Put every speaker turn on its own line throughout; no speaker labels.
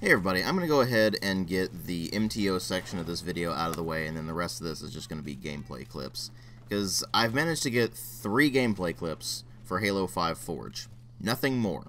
Hey everybody, I'm going to go ahead and get the MTO section of this video out of the way, and then the rest of this is just going to be gameplay clips. Because I've managed to get 3 gameplay clips for Halo 5 Forge. Nothing more.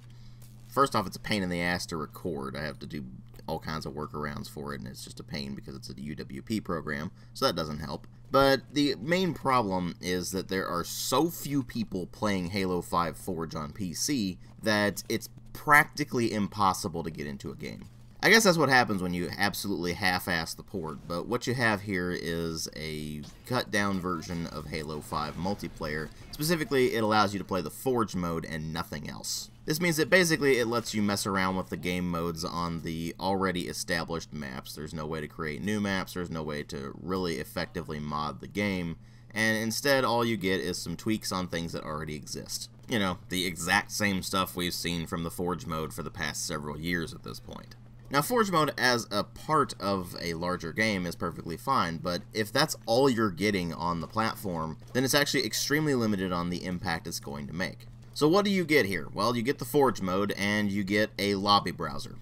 First off, it's a pain in the ass to record. I have to do all kinds of workarounds for it, and it's just a pain because it's a UWP program, so that doesn't help. But the main problem is that there are so few people playing Halo 5 Forge on PC that it's practically impossible to get into a game. I guess that's what happens when you absolutely half-ass the port, but what you have here is a cut-down version of Halo 5 multiplayer. Specifically, it allows you to play the Forge mode and nothing else. This means that basically it lets you mess around with the game modes on the already established maps. There's no way to create new maps, there's no way to really effectively mod the game, and instead all you get is some tweaks on things that already exist. You know, the exact same stuff we've seen from the Forge mode for the past several years at this point. Now, Forge mode as a part of a larger game is perfectly fine, but if that's all you're getting on the platform, then it's actually extremely limited on the impact it's going to make. So what do you get here? Well, you get the Forge mode, and you get a lobby browser.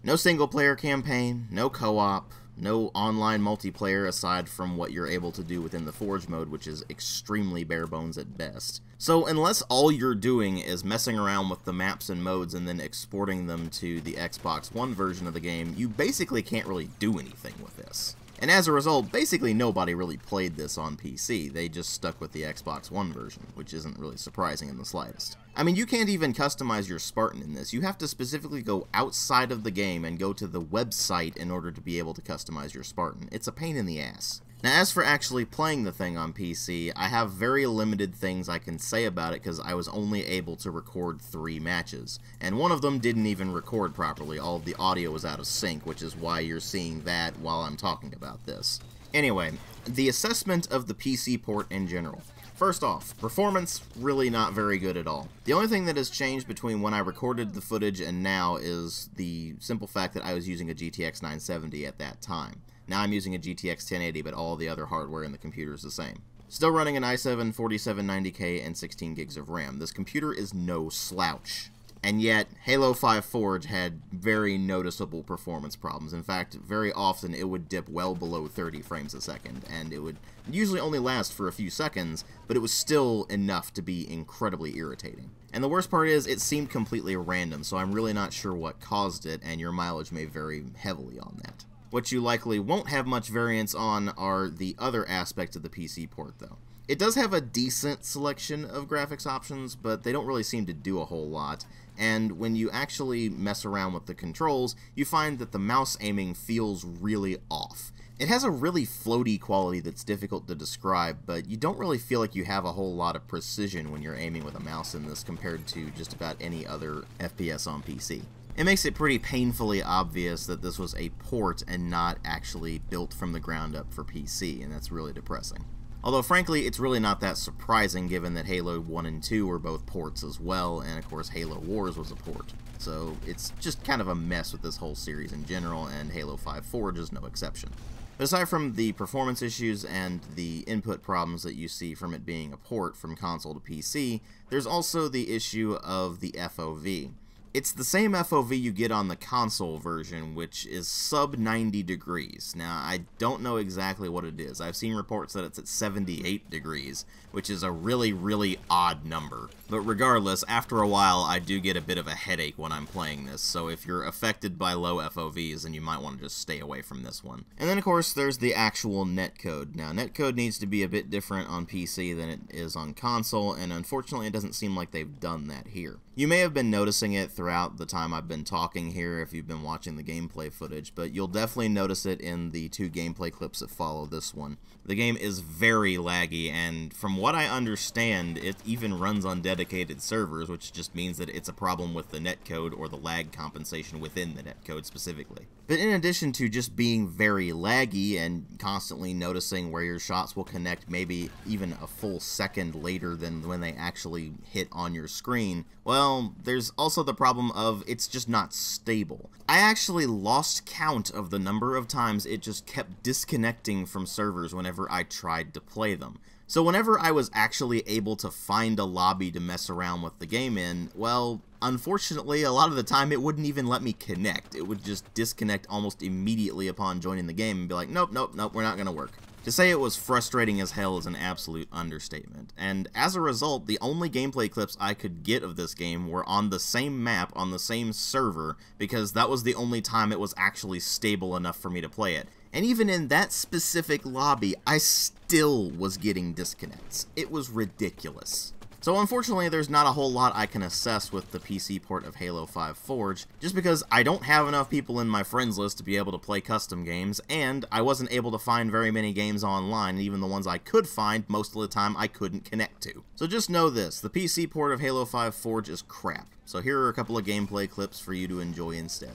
No single-player campaign, no co-op, no online multiplayer aside from what you're able to do within the Forge mode, which is extremely bare bones at best. So unless all you're doing is messing around with the maps and modes and then exporting them to the Xbox One version of the game, you basically can't really do anything with this. And as a result, basically nobody really played this on PC, they just stuck with the Xbox One version, which isn't really surprising in the slightest. I mean, you can't even customize your Spartan in this. You have to specifically go outside of the game and go to the website in order to be able to customize your Spartan. It's a pain in the ass. Now, as for actually playing the thing on PC, I have very limited things I can say about it because I was only able to record 3 matches. And one of them didn't even record properly. All of the audio was out of sync, which is why you're seeing that while I'm talking about this. Anyway, the assessment of the PC port in general. First off, performance, really not very good at all. The only thing that has changed between when I recorded the footage and now is the simple fact that I was using a GTX 970 at that time. Now I'm using a GTX 1080, but all the other hardware in the computer is the same. Still running an i7 4790K and 16 gigs of RAM. This computer is no slouch. And yet, Halo 5 Forge had very noticeable performance problems. In fact, very often it would dip well below 30 frames a second, and it would usually only last for a few seconds, but it was still enough to be incredibly irritating. And the worst part is, it seemed completely random, so I'm really not sure what caused it, and your mileage may vary heavily on that. What you likely won't have much variance on are the other aspects of the PC port, though. It does have a decent selection of graphics options, but they don't really seem to do a whole lot, and when you actually mess around with the controls, you find that the mouse aiming feels really off. It has a really floaty quality that's difficult to describe, but you don't really feel like you have a whole lot of precision when you're aiming with a mouse in this compared to just about any other FPS on PC. It makes it pretty painfully obvious that this was a port and not actually built from the ground up for PC, and that's really depressing. Although frankly, it's really not that surprising given that Halo 1 and 2 were both ports as well, and of course Halo Wars was a port. So it's just kind of a mess with this whole series in general, and Halo 5 Forge is no exception. But aside from the performance issues and the input problems that you see from it being a port from console to PC, there's also the issue of the FOV. It's the same FOV you get on the console version, which is sub 90 degrees. Now, I don't know exactly what it is. I've seen reports that it's at 78 degrees, which is a really, really odd number. But regardless, after a while, I do get a bit of a headache when I'm playing this, so if you're affected by low FOVs, then you might want to just stay away from this one. And then, of course, there's the actual netcode. Now, netcode needs to be a bit different on PC than it is on console, and unfortunately, it doesn't seem like they've done that here. You may have been noticing it throughout the time I've been talking here if you've been watching the gameplay footage, but you'll definitely notice it in the 2 gameplay clips that follow this one. The game is very laggy, and from what I understand, it even runs on dedicated servers, which just means that it's a problem with the netcode or the lag compensation within the netcode specifically. But in addition to just being very laggy and constantly noticing where your shots will connect maybe even a full second later than when they actually hit on your screen, well, there's also the problem of it's just not stable. I actually lost count of the number of times it just kept disconnecting from servers whenever I tried to play them. So whenever I was actually able to find a lobby to mess around with the game in, well, unfortunately, a lot of the time it wouldn't even let me connect. It would just disconnect almost immediately upon joining the game and be like, nope, nope, nope, we're not going to work. To say it was frustrating as hell is an absolute understatement, and as a result, the only gameplay clips I could get of this game were on the same map, on the same server, because that was the only time it was actually stable enough for me to play it. And even in that specific lobby, I still was getting disconnects. It was ridiculous. So unfortunately, there's not a whole lot I can assess with the PC port of Halo 5 Forge, just because I don't have enough people in my friends list to be able to play custom games, and I wasn't able to find very many games online, and even the ones I could find, most of the time I couldn't connect to. So just know this, the PC port of Halo 5 Forge is crap. So here are a couple of gameplay clips for you to enjoy instead.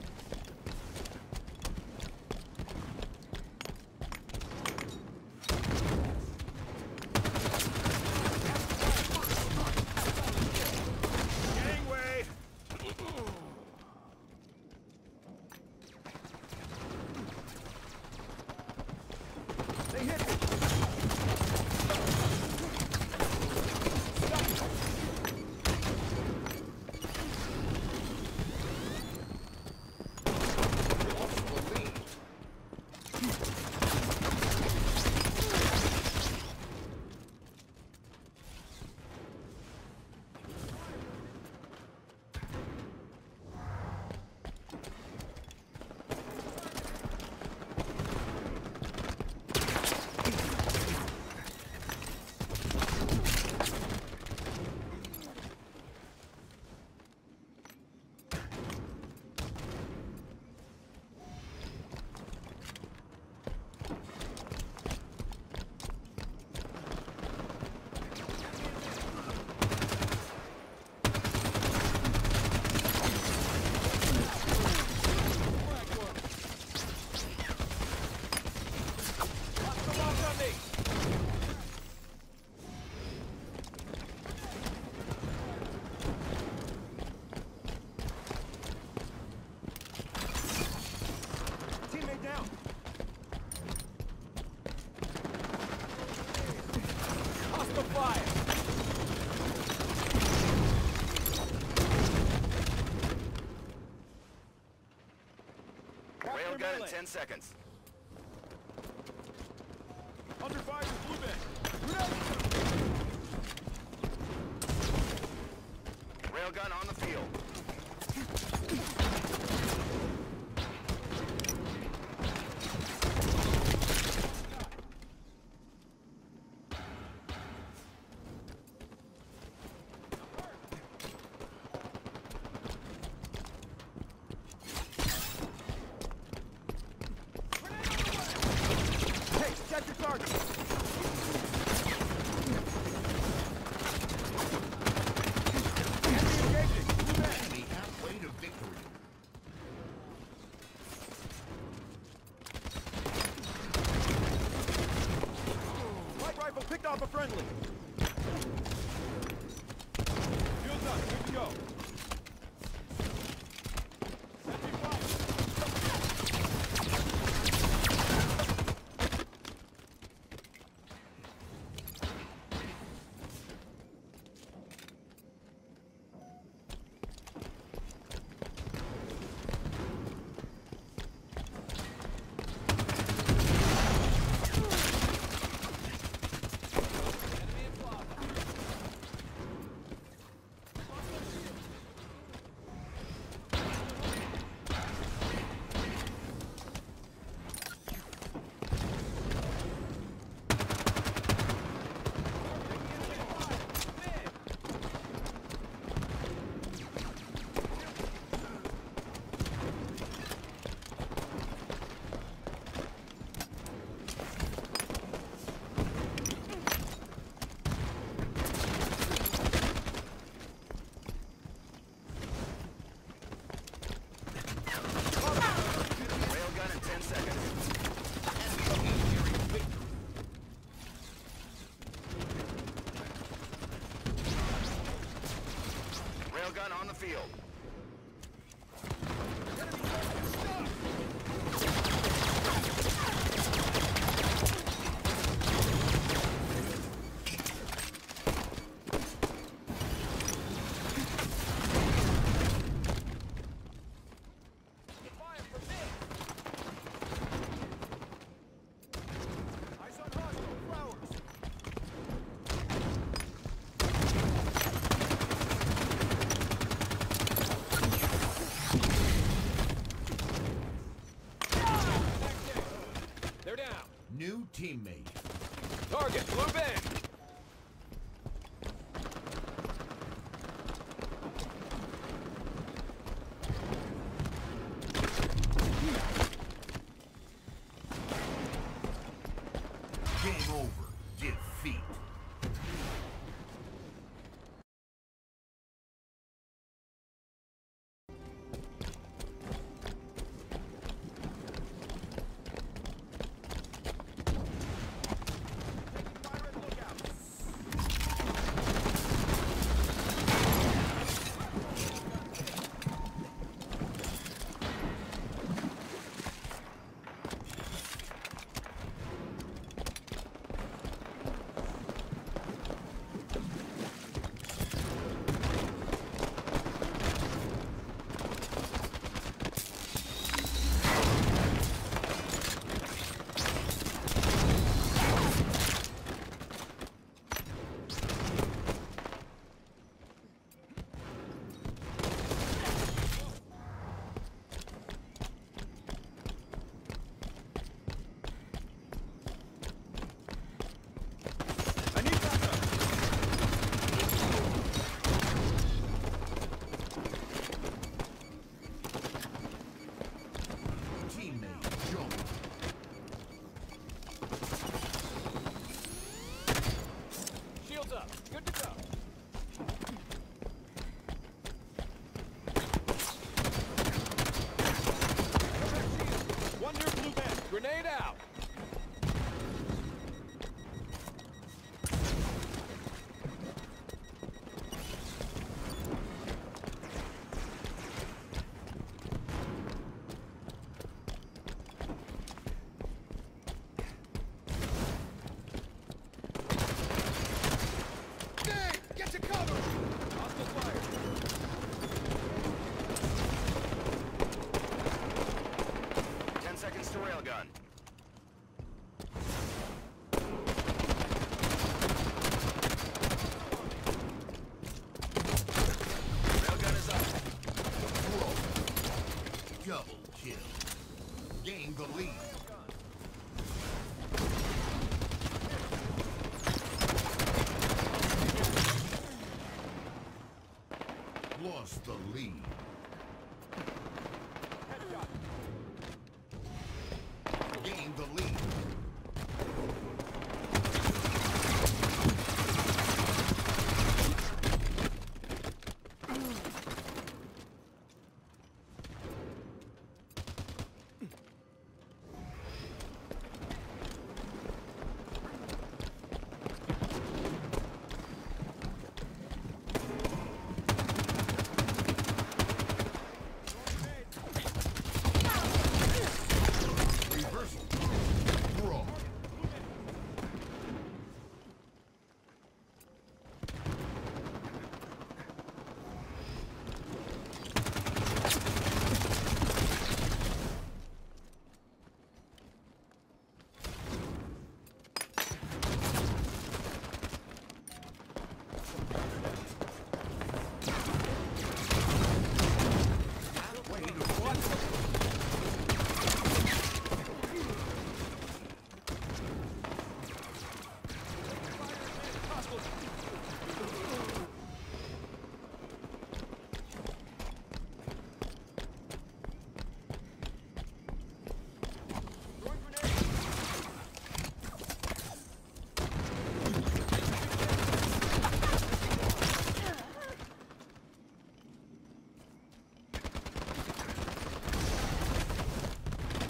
Railgun in 10 seconds.
Under fire with blue band.
Railgun on the field.
Picked off a friendly. Shields up, good to go.
Railgun on the field.
New teammate.
Target, blue band.
Game over. Defeat.
I need backup.
Teammate joined.
Shields up. Good to go. One near blue band. Grenade out.
Get to cover!
Hostile fire.
10 seconds to railgun. Railgun is up.
Whoa. Double kill. Gain the lead. Lost the lead.
Headshot.
Gain the lead. Reversal. Brawl.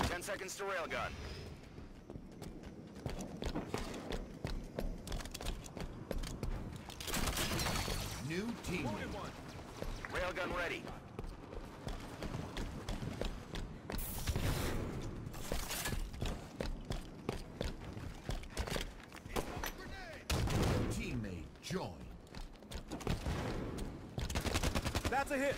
10 seconds to railgun.
New teammate.
Wounded one.
Railgun ready.
Teammate joined.
That's a hit.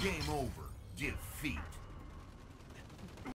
Game over. Defeat.